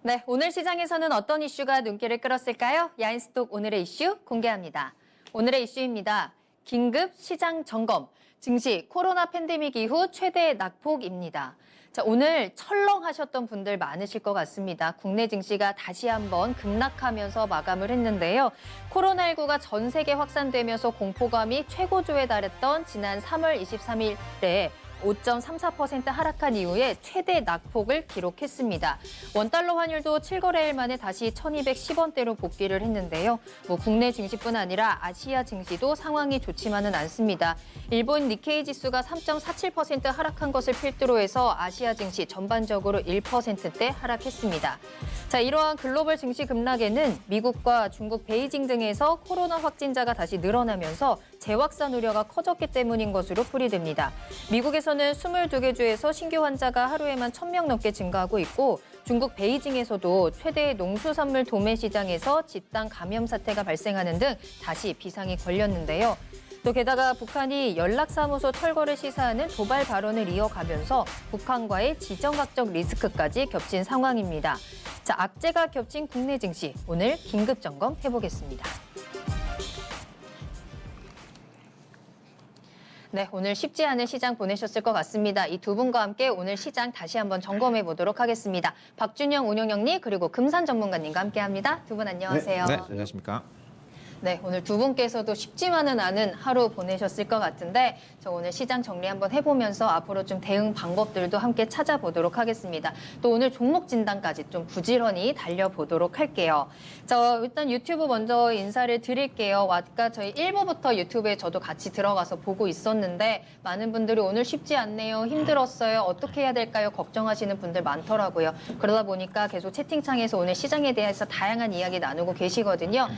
네, 오늘 시장에서는 어떤 이슈가 눈길을 끌었을까요? 야인스톡 오늘의 이슈 공개합니다. 오늘의 이슈입니다. 긴급 시장 점검, 증시 코로나 팬데믹 이후 최대 낙폭입니다. 자, 오늘 철렁하셨던 분들 많으실 것 같습니다. 국내 증시가 다시 한번 급락하면서 마감을 했는데요. 코로나19가 전 세계 확산되면서 공포감이 최고조에 달했던 지난 3월 23일에 5.34% 하락한 이후에 최대 낙폭을 기록했습니다. 원달러 환율도 7거래일 만에 다시 1210원대로 복귀를 했는데요. 국내 증시뿐 아니라 아시아 증시도 상황이 좋지만은 않습니다. 일본 니케이 지수가 3.47% 하락한 것을 필두로 해서 아시아 증시 전반적으로 1%대 하락했습니다. 자, 이러한 글로벌 증시 급락에는 미국과 중국 베이징 등에서 코로나 확진자가 다시 늘어나면서 재확산 우려가 커졌기 때문인 것으로 풀이됩니다. 미국에서는 22개 주에서 신규 환자가 하루에만 1,000명 넘게 증가하고 있고 중국 베이징에서도 최대 농수산물 도매 시장에서 집단 감염 사태가 발생하는 등 다시 비상이 걸렸는데요. 또 게다가 북한이 연락사무소 철거를 시사하는 도발 발언을 이어가면서 북한과의 지정학적 리스크까지 겹친 상황입니다. 자, 악재가 겹친 국내 증시, 오늘 긴급 점검 해보겠습니다. 네, 오늘 쉽지 않은 시장 보내셨을 것 같습니다. 이 두 분과 함께 오늘 시장 다시 한번 점검해 보도록 하겠습니다. 박준영 운용영리 그리고 금산 전문가님과 함께합니다. 두 분 안녕하세요. 네, 안녕하십니까. 네, 오늘 두 분께서도 쉽지만은 않은 하루 보내셨을 것 같은데 저 오늘 시장 정리 한번 해보면서 앞으로 좀 대응 방법들도 함께 찾아보도록 하겠습니다. 또 오늘 종목 진단까지 좀 부지런히 달려보도록 할게요. 저 일단 유튜브 먼저 인사를 드릴게요. 아까 저희 1부부터 유튜브에 저도 같이 들어가서 보고 있었는데 많은 분들이 오늘 쉽지 않네요. 힘들었어요. 어떻게 해야 될까요? 걱정하시는 분들 많더라고요. 그러다 보니까 계속 채팅창에서 오늘 시장에 대해서 다양한 이야기 나누고 계시거든요.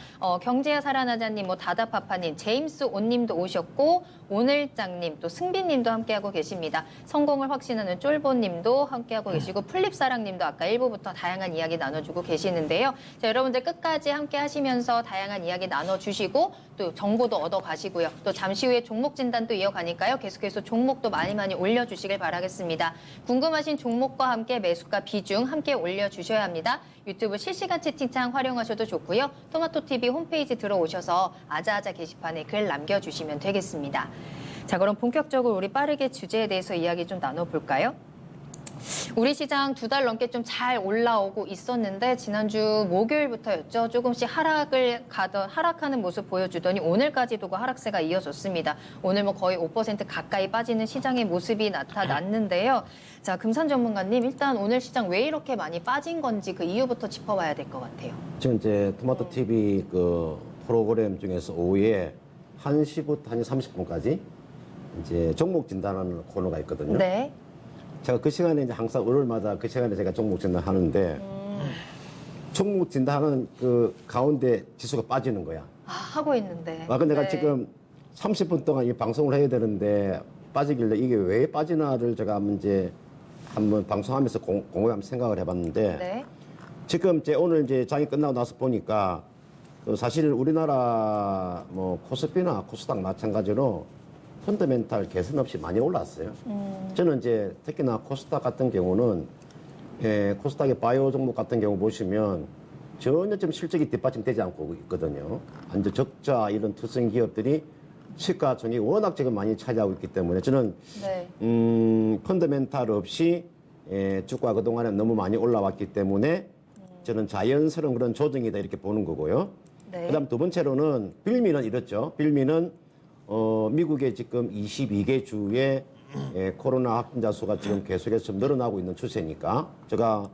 경제야 사라나자님, 다다파파님, 제임스 온님도 오셨고 오늘장님, 또 승빈님도 함께하고 계십니다. 성공을 확신하는 쫄보님도 함께하고 계시고 플립사랑님도 아까 1부부터 다양한 이야기 나눠주고 계시는데요. 자, 여러분들 끝까지 함께하시면서 다양한 이야기 나눠주시고 또 정보도 얻어가시고요. 또 잠시 후에 종목 진단도 이어가니까요. 계속해서 종목도 많이 올려주시길 바라겠습니다. 궁금하신 종목과 함께 매수가 비중 함께 올려주셔야 합니다. 유튜브 실시간 채팅창 활용하셔도 좋고요. 토마토TV 홈페이지 들어오셔서 아자아자 게시판에 글 남겨주시면 되겠습니다. 자, 그럼 본격적으로 우리 빠르게 주제에 대해서 이야기 좀 나눠볼까요? 우리 시장 2달 넘게 좀 잘 올라오고 있었는데 지난주 목요일부터였죠. 조금씩 하락하는 모습 보여주더니 오늘까지도 그 하락세가 이어졌습니다. 오늘 거의 5% 가까이 빠지는 시장의 모습이 나타났는데요. 자, 금산 전문가님, 일단 오늘 시장 왜 이렇게 많이 빠진 건지 그 이유부터 짚어봐야 될 것 같아요. 지금 이제 토마토 TV 그 프로그램 중에서 오후에 1시부터 1시 30분까지 이제 종목 진단하는 코너가 있거든요. 네. 제가 그 시간에 이제 항상 월요일마다 그 시간에 제가 종목 진단하는데 종목 진단하는 그 가운데 지수가 빠지는 거야. 아, 하고 있는데. 근데 내가 네. 지금 30분 동안 이 방송을 해야 되는데 빠지길래 이게 왜 빠지나를 제가 한번 방송하면서 공허히 한번 생각을 해봤는데 네. 지금 오늘 이제 장이 끝나고 나서 보니까 사실 우리나라 코스피나 코스닥 마찬가지로 펀더멘탈 개선 없이 많이 올랐어요. 저는 이제 특히나 코스닥 같은 경우는 코스닥의 바이오 종목 같은 경우 보시면 전혀 좀 실적이 뒷받침되지 않고 있거든요. 완전 적자 이런 투성 기업들이 시가총액이 워낙 지금 많이 차지하고 있기 때문에 저는 네. 펀더멘탈 없이 주가 그동안에 너무 많이 올라왔기 때문에 저는 자연스러운 그런 조정이다 이렇게 보는 거고요. 네. 그다음 두 번째로는 빌미는 이렇죠. 빌미는 미국의 지금 22개 주의 코로나 확진자 수가 지금 계속해서 좀 늘어나고 있는 추세니까 제가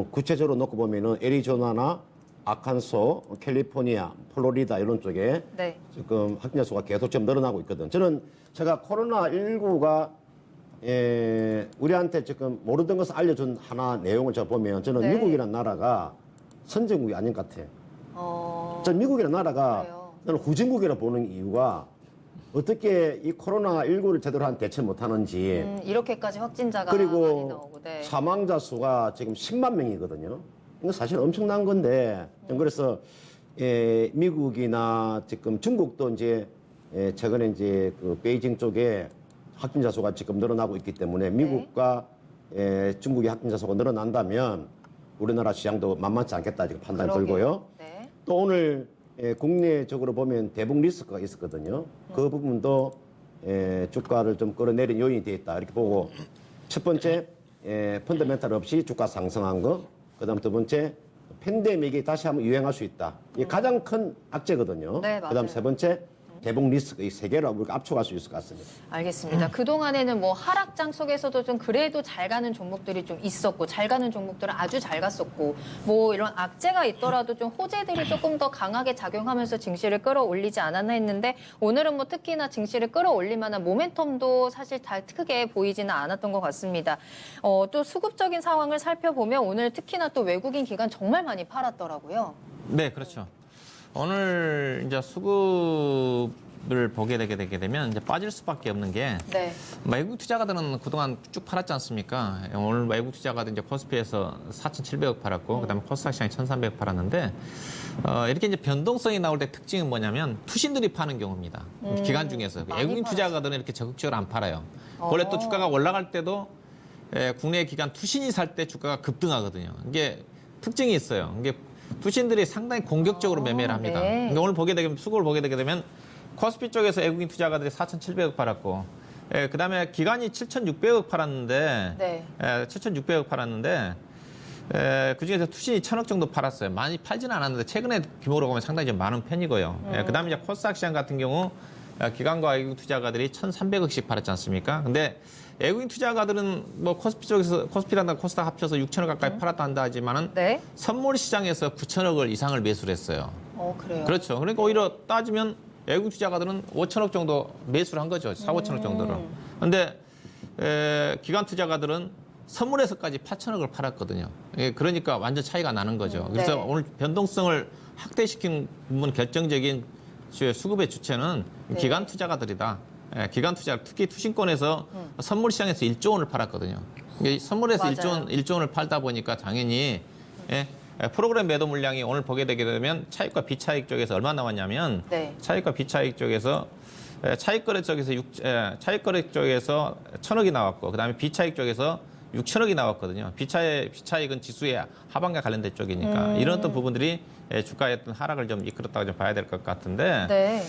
구체적으로 놓고 보면은 애리조나나 아칸소, 캘리포니아, 플로리다 이런 쪽에 네. 지금 확진자 수가 계속 좀 늘어나고 있거든. 제가 코로나19가 우리한테 지금 모르던 것을 알려준 하나 내용을 제가 보면 저는 네. 미국이라는 나라가 선진국이 아닌 것 같아요. 저는 미국이라는 나라가 그래요. 저는 후진국이라 보는 이유가 어떻게 이 코로나19를 제대로 대처 못하는지 이렇게까지 확진자가 많이 그리고 나오고. 네. 사망자 수가 지금 10만 명이거든요. 이거 사실 엄청난 건데 그래서 미국이나 지금 중국도 이제 최근에 이제 그 베이징 쪽에 확진자 수가 지금 늘어나고 있기 때문에 미국과 중국의 확진자 수가 늘어난다면 우리나라 시장도 만만치 않겠다 지금 판단이 그러게요. 들고요. 네. 또 오늘 국내적으로 보면 대북 리스크가 있었거든요. 그 부분도 주가를 좀 끌어내린 요인이 되어 있다 이렇게 보고 첫 번째 펀더멘탈 없이 주가 상승한 거, 그다음 두 번째 팬데믹이 다시 한번 유행할 수 있다. 이게 가장 큰 악재거든요. 네, 맞아요. 그다음 세 번째 대북 리스크 이 세 개를 우리가 압축할 수 있을 것 같습니다. 알겠습니다. 그동안에는 뭐 하락장 속에서도 좀 그래도 잘 가는 종목들이 좀 있었고 잘 가는 종목들은 아주 잘 갔었고 뭐 이런 악재가 있더라도 좀 호재들이 조금 더 강하게 작용하면서 증시를 끌어올리지 않았나 했는데 오늘은 뭐 특히나 증시를 끌어올릴 만한 모멘텀도 사실 다 크게 보이지는 않았던 것 같습니다. 또 수급적인 상황을 살펴보면 오늘 특히나 또 외국인 기관 정말 많이 팔았더라고요. 네, 그렇죠. 오늘 이제 수급을 보게 되게 되면 이제 빠질 수밖에 없는 게 네. 외국 투자가들은 그동안 쭉 팔았지 않습니까? 오늘 외국 투자가들 이제 코스피에서 4,700억 팔았고 그다음에 코스닥 시장이 1,300억 팔았는데 이렇게 이제 변동성이 나올 때 특징은 뭐냐면 투신들이 파는 경우입니다. 기간 중에서 많이 외국인 팔았어요. 투자가들은 이렇게 적극적으로 안 팔아요. 원래 또 주가가 올라갈 때도 국내 기관 투신이 살 때 주가가 급등하거든요. 이게 특징이 있어요. 이게 투신들이 상당히 공격적으로 매매를 합니다. 네. 그러니까 오늘 보게 되면 수급을 보게 되게 되면 코스피 쪽에서 외국인 투자가들이 4,700억 팔았고, 그다음에 기관이 7,600억 팔았는데, 네. 7,600억 팔았는데, 그 중에서 투신이 1,000억 정도 팔았어요. 많이 팔지는 않았는데 최근에 규모로 보면 상당히 좀 많은 편이고요. 그다음에 이제 코스닥 시장 같은 경우 기관과 외국인 투자가들이 1,300억씩 팔았지 않습니까? 근데 외국인 투자가들은 뭐 코스피 쪽에서 코스피랑 코스닥 합쳐서 6천억 가까이 팔았다 한다 하지만은 네. 선물 시장에서 9천억을 이상을 매수를 했어요. 그래요. 그렇죠. 그러니까 오히려 따지면 외국 투자가들은 5천억 정도 매수를 한 거죠. 4, 5천억 정도를. 그런데 기관 투자가들은 선물에서까지 8천억을 팔았거든요. 그러니까 완전 차이가 나는 거죠. 그래서 네. 오늘 변동성을 확대시킨 부분 결정적인 수급의 주체는 네. 기관 투자가들이다. 기관 투자, 특히 투신권에서 선물 시장에서 1조 원을 팔았거든요. 이게 선물에서 맞아요. 1조 원을 팔다 보니까 당연히 프로그램 매도 물량이 오늘 보게 되게 되면 차익과 비차익 쪽에서 얼마 나왔냐면 네. 차익과 비차익 쪽에서 차익거래 쪽에서 차익거래 쪽에서 1,000억이 나왔고 그다음에 비차익 쪽에서 6천억이 나왔거든요. 비차익은 지수의 하방과 관련된 쪽이니까 이런 어떤 부분들이 주가의 어떤 하락을 좀 이끌었다고 좀 봐야 될 것 같은데 네.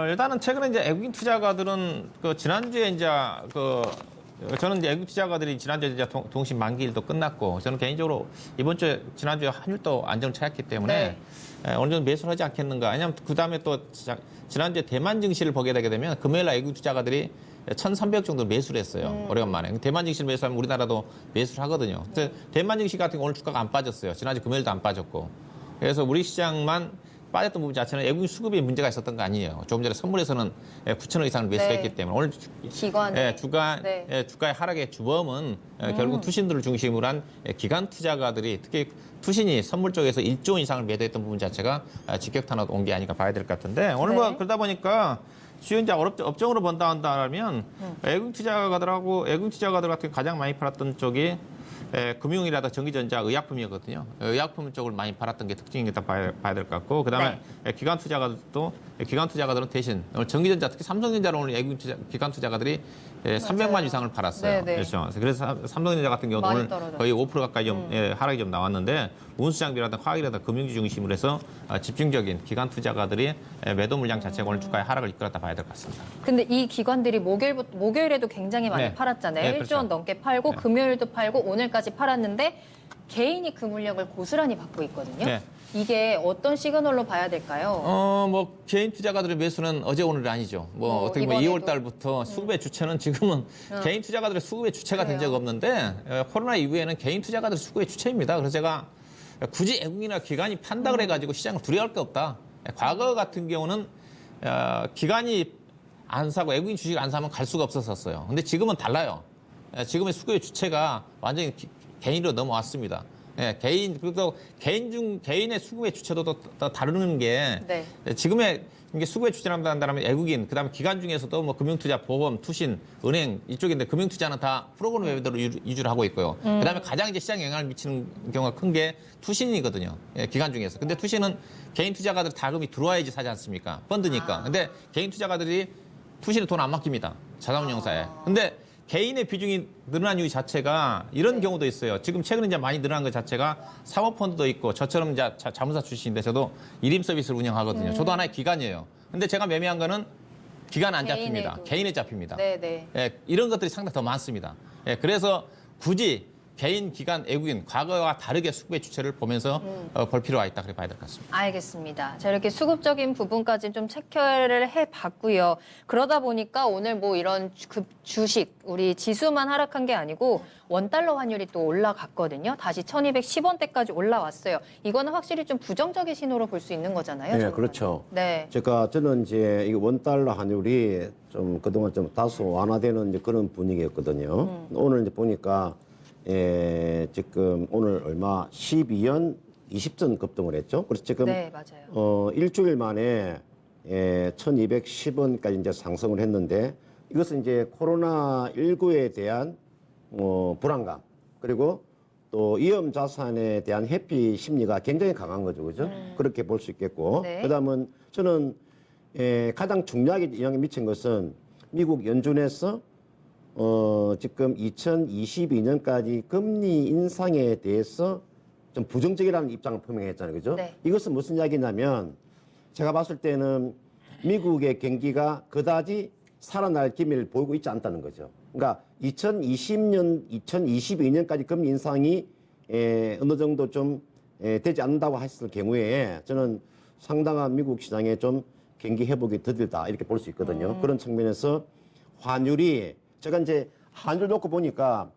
일단은 최근에 이제 외국인 투자가들은 그 지난주에 이제 저는 이제 외국 투자가들이 지난주에 이제 동시 만기일도 끝났고 저는 개인적으로 이번 주에 지난주에 환율도 안정을 찾았기 때문에 어느 정도 매수를 하지 않겠는가. 왜냐하면 그 다음에 또 지난주에 대만 증시를 보게 되게 되면 금요일 날 외국 투자가들이 1,300억 정도 매수를 했어요. 오래간만에. 대만 증시를 매수하면 우리나라도 매수를 하거든요. 근데 대만 증시 같은 경우 오늘 주가가 안 빠졌어요. 지난주 금요일도 안 빠졌고. 그래서 우리 시장만 빠졌던 부분 자체는 외국인 수급에 문제가 있었던 거 아니에요. 조금 전에 선물에서는 9천억 이상을 매수했기 네. 때문에 오늘 기관. 주가의 하락의 주범은 결국 투신들을 중심으로 한 기관 투자가들이 특히 투신이 선물 쪽에서 1조 원 이상을 매도했던 부분 자체가 직격탄으로 온 게 아닌가 봐야 될 것 같은데 오늘 뭐 네. 그러다 보니까 주요 이제 업종으로 본다 한다면 외국 투자가들 같은 가장 많이 팔았던 쪽이 금융이라든가 전기전자, 의약품이었거든요. 의약품 쪽을 많이 팔았던 게 특징이다 봐야 될 것 같고, 그다음에 기관 투자가들은 대신 오늘 전기전자, 특히 삼성전자로 오늘 외국 기관 투자가들이 300만 이상을 팔았어요. 네, 네. 그렇죠. 그래서 삼성전자 같은 경우도 많이 오늘 떨어졌어요. 거의 5% 가까이 좀 하락이 좀 나왔는데 운수장비라든가 화학이라든가 금융주 중심으로 해서 집중적인 기관 투자가들이 매도 물량 자체가 오늘 주가의 하락을 이끌었다 봐야 될 것 같습니다. 근데 이 기관들이 목요일에도 굉장히 많이 네. 팔았잖아요. 네, 1조 그렇죠. 원 넘게 팔고 네. 금요일도 팔고 오늘까지 팔았는데 개인이 그 물량을 고스란히 받고 있거든요. 네. 이게 어떤 시그널로 봐야 될까요? 뭐 개인 투자가들의 매수는 어제 오늘이 아니죠. 뭐 어떻게 보면 이번에도. 2월 달부터 수급의 주체는 지금은 개인 투자가들의 수급의 주체가 된 그래요. 적 없는데 코로나 이후에는 개인 투자가들의 수급의 주체입니다. 그래서 제가 굳이 외국이나 기관이 판다 그래가지고 시장을 두려워할 게 없다. 과거 같은 경우는 기관이 안 사고 외국인 주식 안 사면 갈 수가 없었어요. 근데 지금은 달라요. 지금의 수급의 주체가 완전히 개인으로 넘어왔습니다. 그리고 개인의 수급의 주체도 또 다루는 게 네. 지금의 이게 수급의 주체라고 한다면 외국인, 그다음에 기관 중에서도 뭐 금융투자, 보험, 투신, 은행 이쪽인데 금융투자는 다 프로그램 매매대로 유주를 하고 있고요. 그다음에 가장 이제 시장에 영향을 미치는 경우가 큰 게 투신이거든요. 기관 중에서. 근데 투신은 개인 투자가들 자금이 들어와야지 사지 않습니까? 펀드니까. 근데 개인 투자가들이 투신에 돈 안 맡깁니다. 자산운용사에. 근데 개인의 비중이 늘어난 이유 자체가 이런 경우도 있어요. 지금 최근에 이제 많이 늘어난 것 자체가 사모펀드도 있고 저처럼 이제 자문사 출신인데 저도 일임 서비스를 운영하거든요. 저도 하나의 기관이에요. 근데 제가 매매한 거는 기관 안 잡힙니다. 개인에도. 개인에 잡힙니다. 네네. 예, 이런 것들이 상당히 더 많습니다. 예, 그래서 굳이 개인, 기관, 외국인, 과거와 다르게 수급의 주체를 보면서 볼 필요가 있다 그렇게 봐야 될 것 같습니다. 알겠습니다. 자, 이렇게 수급적인 부분까지 좀 체크를 해봤고요. 그러다 보니까 오늘 뭐 이런 주식, 우리 지수만 하락한 게 아니고 원달러 환율이 또 올라갔거든요. 다시 1210원대까지 올라왔어요. 이거는 확실히 좀 부정적인 신호로 볼 수 있는 거잖아요. 네, 그렇죠. 네. 저는 이제 이 원달러 환율이 좀 그동안 좀 다소 완화되는 이제 그런 분위기였거든요. 오늘 이제 보니까 지금 오늘 얼마 12연 20전 급등을 했죠. 그래서 지금 네, 맞아요. 일주일 만에 1210원까지 이제 상승을 했는데 이것은 이제 코로나 19에 대한 불안감 그리고 또 위험 자산에 대한 회피 심리가 굉장히 강한 거죠, 그죠? 그렇게 볼 수 있겠고, 네. 그다음은 저는 가장 중요하게 영향을 미친 것은 미국 연준에서 지금 2022년까지 금리 인상에 대해서 좀 부정적이라는 입장을 표명했잖아요, 그죠? 네. 이것은 무슨 이야기냐면 제가 봤을 때는 미국의 경기가 그다지 살아날 기미를 보이고 있지 않다는 거죠. 그러니까 2022년까지 금리 인상이 어느 정도 좀 되지 않는다고 했을 경우에 저는 상당한 미국 시장에 좀 경기 회복이 더딜다 이렇게 볼 수 있거든요. 그런 측면에서 환율이 제가 이제 환율 놓고 보니까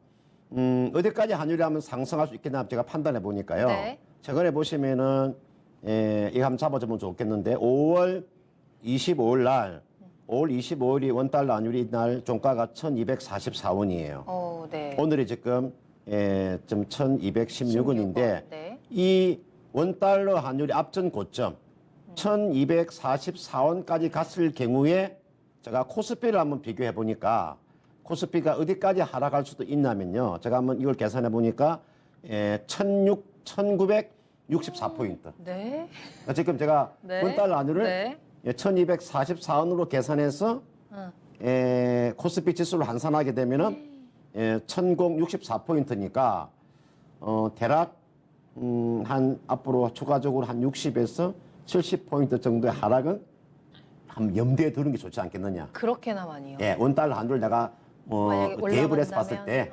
어디까지 환율이 하면 상승할 수 있겠나 제가 판단해 보니까요. 네. 최근에 보시면은 이거 한번 잡아주면 좋겠는데 5월 25일 날 5월 25일이 원달러 환율이 날 종가가 1244원이에요. 네. 오늘이 지금 좀 1216원인데 네. 이 원달러 환율이 앞전 고점 1244원까지 갔을 경우에 제가 코스피를 한번 비교해 보니까 코스피가 어디까지 하락할 수도 있냐면요. 제가 한번 이걸 계산해 보니까 1964포인트. 네. 지금 제가 네. 원달러 환율을 네. 1244원으로 계산해서 코스피 지수를 환산하게 되면은 1064포인트니까 대략 한 앞으로 추가적으로 한 60에서 70포인트 정도의 하락은 한 염두에 두는 게 좋지 않겠느냐. 그렇게나 많이요. 예, 원달러 환율 내가 만약에 대입을 해서 올라간다면? 봤을 때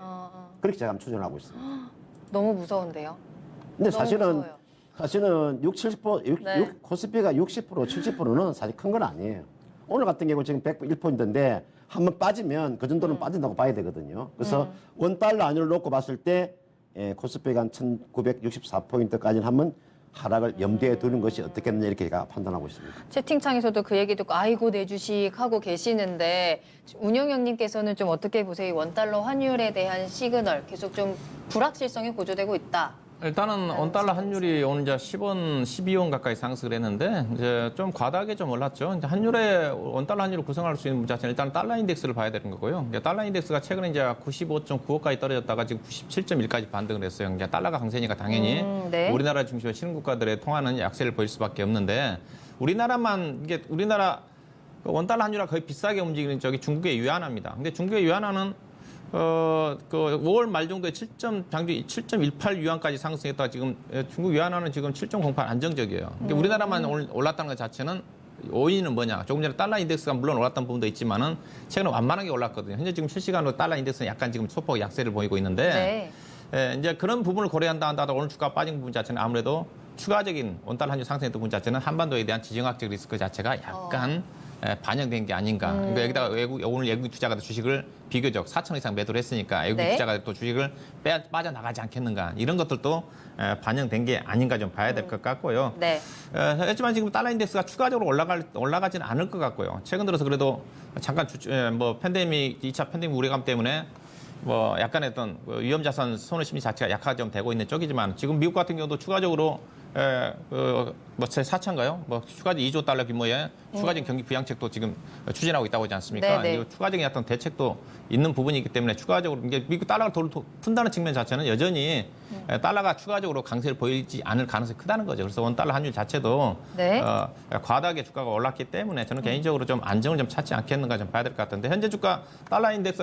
그렇게 제가 추정하고 있습니다. 너무 무서운데요. 근데 너무 사실은 무서워요. 6, 70%, 네. 코스피가 60%, 70%는 사실 큰 건 아니에요. 오늘 같은 경우 지금 101포인트인데 한번 빠지면 그 정도는 빠진다고 봐야 되거든요. 그래서 원달러 환율을 놓고 봤을 때 코스피가 한 1964포인트까지는 한번 하락을 염두에 두는 것이 어떻겠느냐 이렇게 제가 판단하고 있습니다. 채팅창에서도 그 얘기 듣고 아이고 내 주식 하고 계시는데 운영형님께서는 좀 어떻게 보세요? 이 원달러 환율에 대한 시그널 계속 좀 불확실성이 고조되고 있다. 일단은 원달러 환율이 오늘 이제 10원, 12원 가까이 상승을 했는데 이제 좀 과다하게 좀 올랐죠. 이제 환율에 원달러 환율을 구성할 수 있는 문제 자체는 일단 달러 인덱스를 봐야 되는 거고요. 이제 달러 인덱스가 최근에 이제 95.95까지 떨어졌다가 지금 97.1까지 반등을 했어요. 이제 달러가 강세니까 당연히 네. 우리나라 중심으로 신흥 국가들의 통화는 약세를 보일 수밖에 없는데 우리나라만 이게 우리나라 원달러 환율과 거의 비슷하게 움직이는 저기 중국의 위안화입니다. 근데 중국의 위안화는 그 5월 말 정도에 7.18 유안까지 상승했다가 지금 중국 위안화는 지금 7.08 안정적이에요. 근데 우리나라만 올랐다는 것 자체는 원인은 뭐냐? 조금 전에 달러 인덱스가 물론 올랐던 부분도 있지만은 최근에 완만하게 올랐거든요. 현재 지금 실시간으로 달러 인덱스는 약간 지금 소폭 약세를 보이고 있는데 이제 그런 부분을 고려한다 한다도 오늘 주가 빠진 부분 자체는 아무래도 추가적인 원달러 환율 상승했던 부분 자체는 한반도에 대한 지정학적 리스크 자체가 약간 반영된 게 아닌가. 그러니까 여기다가 오늘 외국인 투자가들 주식을 비교적 4천 이상 매도를 했으니까 외국인 투자가들 또 주식을 빠져나가지 않겠는가. 이런 것들도 반영된 게 아닌가 좀 봐야 될 것 같고요. 네. 하지만 지금 달러 인덱스가 추가적으로 올라가지는 않을 것 같고요. 최근 들어서 그래도 잠깐 팬데믹, 2차 팬데믹 우려감 때문에 뭐 약간의 어떤 위험 자산 선호 심리 자체가 약화가 좀 되고 있는 쪽이지만 지금 미국 같은 경우도 추가적으로 제 4차인가요? 추가적인 2조 달러 규모의 추가적인 경기 부양책도 지금 추진하고 있다고 하지 않습니까? 네네. 이 추가적인 어떤 대책도 있는 부분이기 때문에 추가적으로 이게 미국 달러가 돈을 푼다는 측면 자체는 여전히 달러가 추가적으로 강세를 보이지 않을 가능성이 크다는 거죠. 그래서 원 달러 환율 자체도 네. 과다하게 주가가 올랐기 때문에 저는 개인적으로 좀 안정을 좀 찾지 않겠는가 좀 봐야 될 것 같은데 현재 주가 달러 인덱스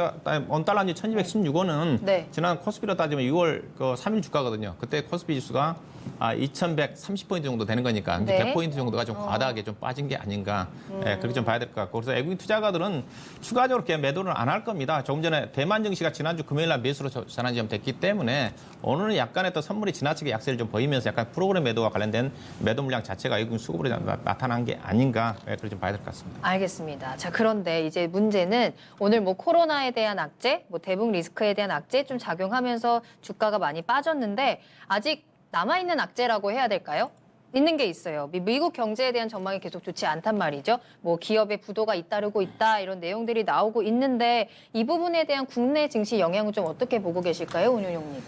원 달러 환율 1216원은 네. 지난 코스피로 따지면 6월 3일 주가거든요. 그때 코스피 지수가 2130포인트 정도 되는 거니까 네. 100포인트 정도가 좀 과다하게 좀 빠진 게 아닌가 그렇게 좀 봐야 될 것 같고 그래서 외국인 투자가들은 추가적으로 이렇게 매도를 안 할 겁니다. 조금 전에 대만 증시가 지난주 금요일 날 매수로 전환이 좀 됐기 때문에 오늘은 약간의 또 선물이 지나치게 약세를 좀 보이면서 약간 프로그램 매도와 관련된 매도 물량 자체가 외국인 수급으로 나타난 게 아닌가 그렇게 좀 봐야 될 것 같습니다. 알겠습니다. 자, 그런데 이제 문제는 오늘 뭐 코로나에 대한 악재, 뭐 대북 리스크에 대한 악재 좀 작용하면서 주가가 많이 빠졌는데 아직 남아있는 악재라고 해야 될까요? 있는 게 있어요. 미국 경제에 대한 전망이 계속 좋지 않단 말이죠. 뭐 기업의 부도가 잇따르고 있다 이런 내용들이 나오고 있는데 이 부분에 대한 국내 증시 영향은 좀 어떻게 보고 계실까요, 운용님?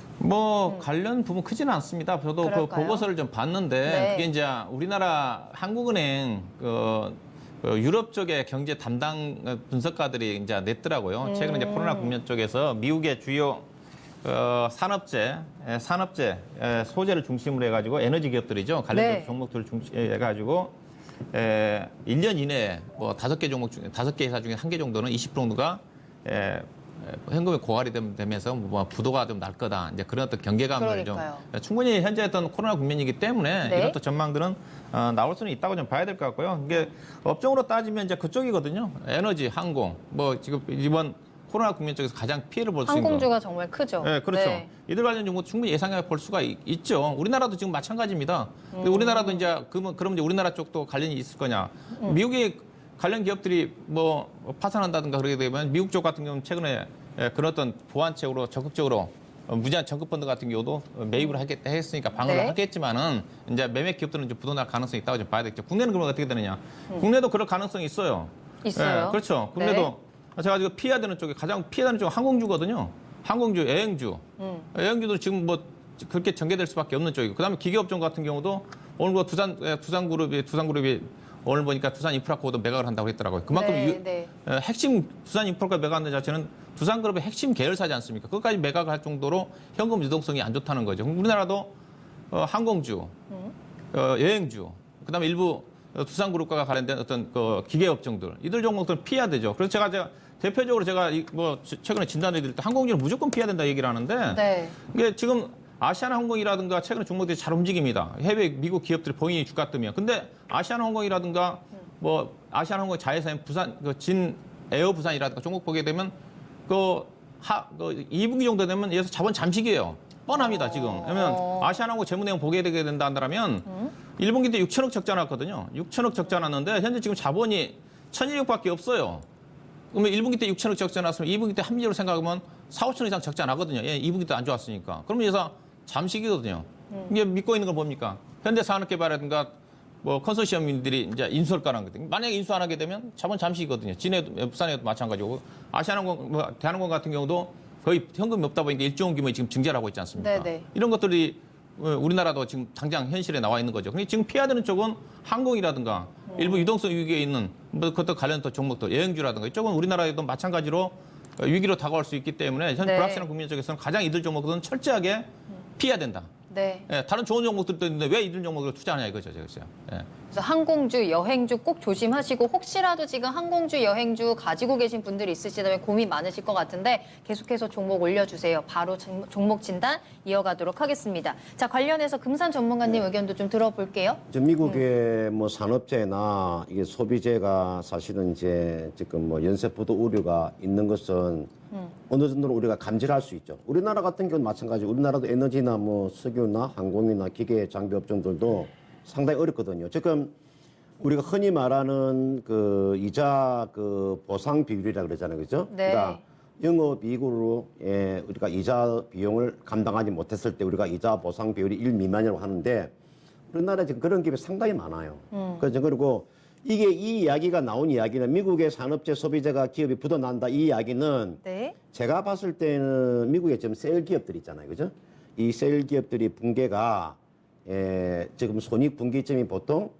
관련 부분 크지는 않습니다. 저도 그럴까요? 그 보고서를 좀 봤는데 네. 그게 이제 우리나라 한국은행 유럽 쪽의 경제 담당 분석가들이 이제 냈더라고요. 최근에 이제 코로나 국면 쪽에서 미국의 주요 산업재, 소재를 중심으로 해가지고 에너지 기업들이죠. 관련 네. 종목들을 중심해가지고 1년 이내에 뭐 5개 종목 중에 5개 회사 중에 1개 정도는 20% 정도가 현금이 고갈이 되면서 뭐 부도가 좀 날 거다. 이제 그런 어떤 경계감을 그러니까요. 좀 충분히 현재 어떤 코로나 국면이기 때문에 네. 이런 또 전망들은 나올 수는 있다고 좀 봐야 될 것 같고요. 이게 업종으로 따지면 이제 그쪽이거든요. 에너지, 항공, 뭐 지금 이번 코로나 국면 쪽에서 가장 피해를 볼 수 있는 거. 항공주가 정말 크죠. 네, 그렇죠. 네. 이들 관련 정보 충분히 예상해 볼 수가 있죠. 우리나라도 지금 마찬가지입니다. 근데 우리나라도 이제 그럼 이제 우리나라 쪽도 관련이 있을 거냐? 미국의 관련 기업들이 뭐 파산한다든가 그러게 되면 미국 쪽 같은 경우는 최근에 그런 어떤 보완책으로 적극적으로 무제한 적급 펀드 같은 경우도 매입을 했으니까 방어를 네. 하겠지만은 이제 매매 기업들은 좀 부도날 가능성이 있다고 좀 봐야 되겠죠. 국내는 그러면 어떻게 되느냐? 국내도 그럴 가능성이 있어요. 있어요? 네, 그렇죠. 국내도 제가 지금 피해야 되는 쪽에 가장 피해야 되는 쪽은 항공주거든요. 항공주, 여행주. 여행주도 지금 뭐 그렇게 전개될 수밖에 없는 쪽이고. 그다음에 기계업종 같은 경우도 오늘 뭐 두산그룹이 오늘 보니까 두산 인프라코도 매각을 한다고 했더라고요. 그만큼 네. 핵심 두산 인프라가 매각하는 자체는 두산그룹의 핵심 계열사지 않습니까? 그것까지 매각을 할 정도로 현금 유동성이 안 좋다는 거죠. 우리나라도 항공주, 여행주, 그다음에 일부 두산그룹과 관련된 어떤 기계업종들 이들 종목들은 피해야 되죠. 그래서 제가 대표적으로 최근에 진단을 드릴 때 항공주는 무조건 피해야 된다 얘기를 하는데 네. 이게 지금 아시아나항공이라든가 최근에 종목들이 잘 움직입니다. 해외 미국 기업들이 본인이 주가 뜨면. 근데 아시아나항공이라든가 뭐 아시아나항공 자회사인 진 에어 부산이라든가 종목 보게 되면 2분기 정도 되면 여기서 자본 잠식이에요. 뻔합니다, 지금. 왜냐면 아시아나항공 재무 내용 보게 되게 된다 한다면 1분기 때 6천억 적자 났거든요. 6천억 적자 났는데 현재 지금 자본이 1,200밖에 없어요. 그러면 1분기 때 6천억 적자 났으면 2분기 때 합리적으로 생각하면 4, 5천 이상 적자 나거든요. 2분기 때 안 좋았으니까. 그러면 여기서 잠식이거든요. 이게 믿고 있는 걸 뭡니까? 현대산업개발이라든가 뭐 컨소시엄들이 이제 인수할 거라는 거거든요. 만약에 인수 안 하게 되면 자본 잠식이거든요. 부산에도 마찬가지고 아시아나항공, 대한항공 같은 경우도 거의 현금이 없다 보니까 1조 규모의 지금 증자를 하고 있지 않습니까? 네네. 이런 것들이 우리나라도 지금 당장 현실에 나와 있는 거죠. 근데 지금 피해야 되는 쪽은 항공이라든가 일부 유동성 위기에 있는 그것도 관련된 종목들, 여행주라든가 이쪽은 우리나라에도 마찬가지로 위기로 다가올 수 있기 때문에 현 네. 불확실한 국면 쪽에서는 가장 이들 종목들은 철저하게 피해야 된다. 네. 예, 다른 좋은 종목들도 있는데 왜 이들 종목을 투자하냐 이거죠, 제가. 예. 그래서 항공주, 여행주 꼭 조심하시고 혹시라도 지금 항공주, 여행주 가지고 계신 분들이 있으시다면 고민 많으실 것 같은데 계속해서 종목 올려주세요. 바로 종목 진단 이어가도록 하겠습니다. 자, 관련해서 금산 전문가님 의견도 좀 들어볼게요. 미국의 뭐 산업재나 이게 소비재가 사실은 이제 지금 뭐 연쇄부도 우려가 있는 것은 어느 정도로 우리가 감지를 할 수 있죠. 우리나라 같은 경우는 마찬가지. 우리나라도 에너지나 뭐 석유나 항공이나 기계 장비 업종들도 상당히 어렵거든요. 지금 우리가 흔히 말하는 그 이자 보상 비율이라 그러잖아요. 그죠? 네. 그러니까 영업이익으로 우리가 이자 비용을 감당하지 못했을 때 우리가 이자 보상 비율이 1 미만이라고 하는데 우리나라에 지금 그런 기업이 상당히 많아요. 그리고 이게 이 이야기가 나온 이야기는 미국의 산업재 소비재가 기업이 부도난다 이 이야기는 네. 제가 봤을 때는 미국의 지금 셀 기업들 있잖아요. 그죠? 이 셀 기업들이 붕괴가 지금 손익 분기점이 보통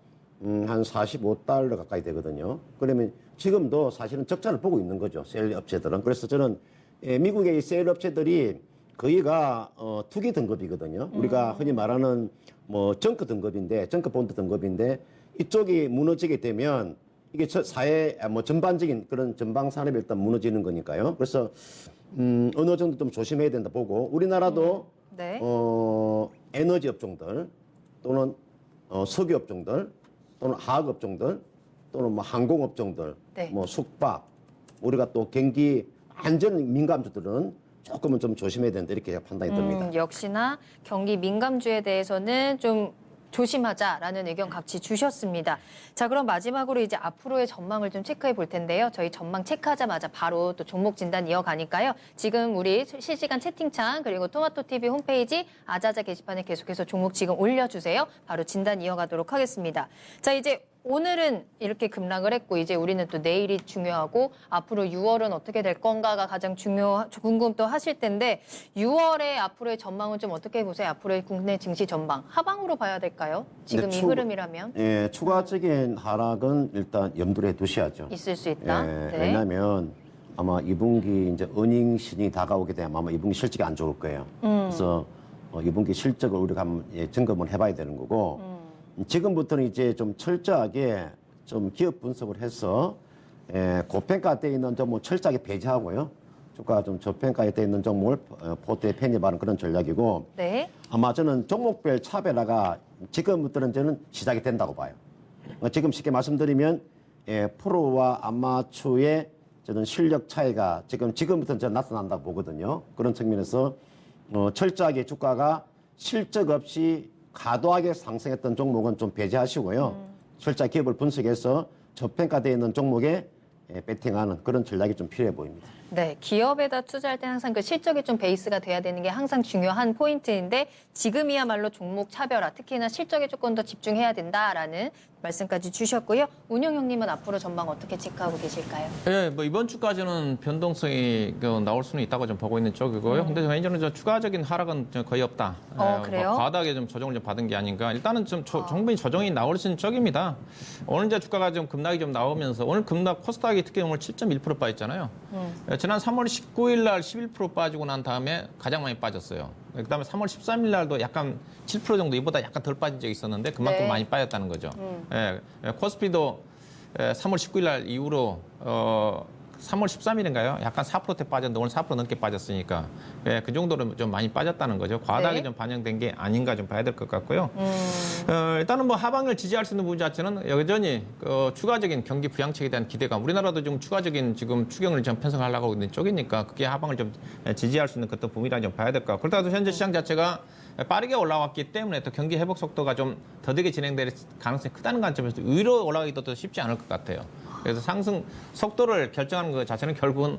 한 45달러 가까이 되거든요. 그러면 지금도 사실은 적자를 보고 있는 거죠. 셀 업체들은. 그래서 저는 미국의 이 셀 업체들이 거의가 투기 등급이거든요. 우리가 흔히 말하는 뭐 정크 등급인데, 정크 본드 등급인데 이쪽이 무너지게 되면 이게 사회 뭐 전반적인 그런 전방 산업이 일단 무너지는 거니까요. 그래서 어느 정도 좀 조심해야 된다 보고 우리나라도 네. 에너지 업종들 또는 석유 업종들 또는 화학 업종들 또는 뭐 항공 업종들 네. 뭐 숙박 우리가 또 경기 완전 민감주들은 조금은 좀 조심해야 된다 이렇게 판단이 듭니다. 역시나 경기 민감주에 대해서는 좀 조심하자라는 의견 같이 주셨습니다. 자, 그럼 마지막으로 이제 앞으로의 전망을 좀 체크해 볼 텐데요. 저희 전망 체크하자마자 바로 또 종목 진단 이어가니까요. 지금 우리 실시간 채팅창 그리고 토마토TV 홈페이지 아자아자 게시판에 계속해서 종목 지금 올려주세요. 바로 진단 이어가도록 하겠습니다. 자, 이제 오늘은 이렇게 급락을 했고 이제 우리는 또 내일이 중요하고 앞으로 6월은 어떻게 될 건가가 가장 궁금 또 하실 텐데 6월에 앞으로의 전망은 좀 어떻게 보세요? 앞으로의 국내 증시 전망 하방으로 봐야 될까요? 지금 이 흐름이라면 예, 추가적인 하락은 일단 염두에 두셔야죠. 있을 수 있다. 예, 네. 왜냐하면 아마 2분기 이제 어닝 신이 다가오게 되면 아마 2분기 실적이 안 좋을 거예요. 그래서 2분기 실적을 우리가 한번 점검을 해봐야 되는 거고. 지금부터는 이제 좀 철저하게 좀 기업 분석을 해서 고평가되어 있는 종목 철저하게 배제하고요. 주가가 좀 저평가에 되어 있는 종목을 포트에 편입하는 그런 전략이고 네. 아마 저는 종목별 차별화가 지금부터는 저는 시작이 된다고 봐요. 지금 쉽게 말씀드리면 프로와 아마추어의 저는 실력 차이가 지금부터는 저는 나타난다고 보거든요. 그런 측면에서 철저하게 주가가 실적 없이 과도하게 상승했던 종목은 좀 배제하시고요. 철저히 기업을 분석해서 저평가되어 있는 종목에 배팅하는 그런 전략이 좀 필요해 보입니다. 네, 기업에다 투자할 때 항상 그 실적이 좀 베이스가 돼야 되는 게 항상 중요한 포인트인데 지금이야말로 종목 차별화, 특히나 실적에 조금 더 집중해야 된다라는 말씀까지 주셨고요. 운영 형님은 앞으로 전망 어떻게 체크하고 계실까요? 예, 뭐 이번 주까지는 변동성이 나올 수는 있다고 좀 보고 있는 쪽이고요. 근데 개인적으로 저 추가적인 하락은 거의 없다. 그래요? 과다하게 좀 조정을 좀 받은 게 아닌가. 일단은 좀 충분히 조정이 나올 수 있는 쪽입니다. 오늘 이제 주가가 좀 급락이 좀 나오면서 오늘 급락 코스닥이 특히 오늘 7.1% 빠졌잖아요. 지난 3월 19일 날 11% 빠지고 난 다음에 가장 많이 빠졌어요. 그다음에 3월 13일 날도 약간 7% 정도 이보다 약간 덜 빠진 적이 있었는데 그만큼 네. 많이 빠졌다는 거죠. 코스피도 3월 19일 날 이후로 3월 13일인가요? 약간 4%대 빠졌는데 오늘 4% 넘게 빠졌으니까 그 정도로 좀 많이 빠졌다는 거죠. 과다하게 네. 좀 반영된 게 아닌가 좀 봐야 될 것 같고요. 일단은 뭐 하방을 지지할 수 있는 부분 자체는 여전히 추가적인 경기 부양책에 대한 기대감. 우리나라도 좀 추가적인 지금 추경을 좀 편성하려고 하고 있는 쪽이니까 그게 하방을 좀 지지할 수 있는 어떤 부분이라 좀 봐야 될 것 같고. 그렇다고 현재 시장 자체가 빠르게 올라왔기 때문에 또 경기 회복 속도가 좀 더디게 진행될 가능성이 크다는 관점에서 위로 올라가기도 또 쉽지 않을 것 같아요. 그래서 상승 속도를 결정하는 것 자체는 결국은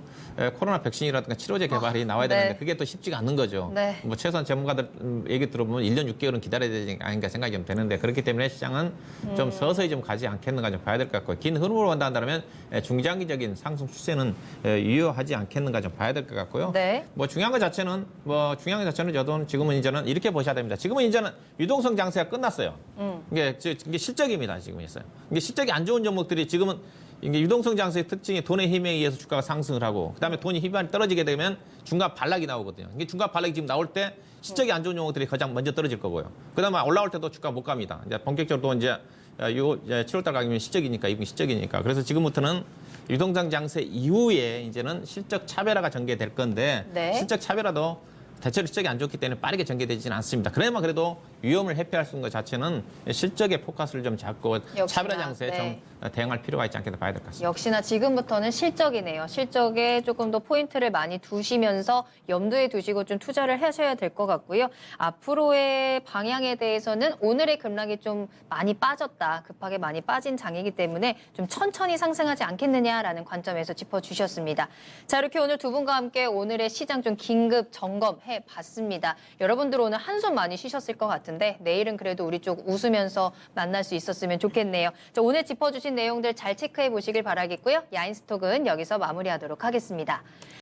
코로나 백신이라든가 치료제 개발이 나와야 네. 되는데 그게 또 쉽지가 않는 거죠. 네. 뭐 최소한 전문가들 얘기 들어보면 1년 6개월은 기다려야 되지 아닌가 생각이 좀 되는데 그렇기 때문에 시장은 좀 서서히 좀 가지 않겠는가 좀 봐야 될 것 같고요. 긴 흐름으로 간다면 중장기적인 상승 추세는 유효하지 않겠는가 좀 봐야 될 것 같고요. 네. 뭐 중요한 것 자체는 저도 지금은 이제는 이렇게 보셔야 됩니다. 지금은 이제는 유동성 장세가 끝났어요. 이게 실적입니다. 지금 있어요. 이게 실적이 안 좋은 종목들이 지금은 이게 유동성 장세의 특징이 돈의 힘에 의해서 주가가 상승을 하고 그다음에 돈이 힘이 떨어지게 되면 중간 반락이 나오거든요. 이게 중간 반락이 지금 나올 때 실적이 안 좋은 종목들이 가장 먼저 떨어질 거고요. 그다음에 올라올 때도 주가 못 갑니다. 이제 본격적으로 이제 7월달 가면 실적이니까 이분 실적이니까 그래서 지금부터는 유동성 장세 이후에 이제는 실적 차별화가 전개될 건데 네. 실적 차별화도 대체로 실적이 안 좋기 때문에 빠르게 전개되지는 않습니다. 그래야만 그래도 위험을 회피할 수 있는 것 자체는 실적에 포커스를 좀 잡고 역시나, 차별화 장세에 네. 좀 대응할 필요가 있지 않겠다 봐야 될 것 같습니다. 역시나 지금부터는 실적이네요. 실적에 조금 더 포인트를 많이 두시면서 염두에 두시고 좀 투자를 하셔야 될 것 같고요. 앞으로의 방향에 대해서는 오늘의 급락이 좀 많이 빠졌다. 급하게 많이 빠진 장이기 때문에 좀 천천히 상승하지 않겠느냐라는 관점에서 짚어주셨습니다. 자, 이렇게 오늘 두 분과 함께 오늘의 시장 좀 긴급 점검해 봤습니다. 여러분들 오늘 한숨 많이 쉬셨을 것 같은데 내일은 그래도 우리 쪽 웃으면서 만날 수 있었으면 좋겠네요. 자, 오늘 짚어주신 내용들 잘 체크해 보시길 바라겠고요. 야인스톡은 여기서 마무리하도록 하겠습니다.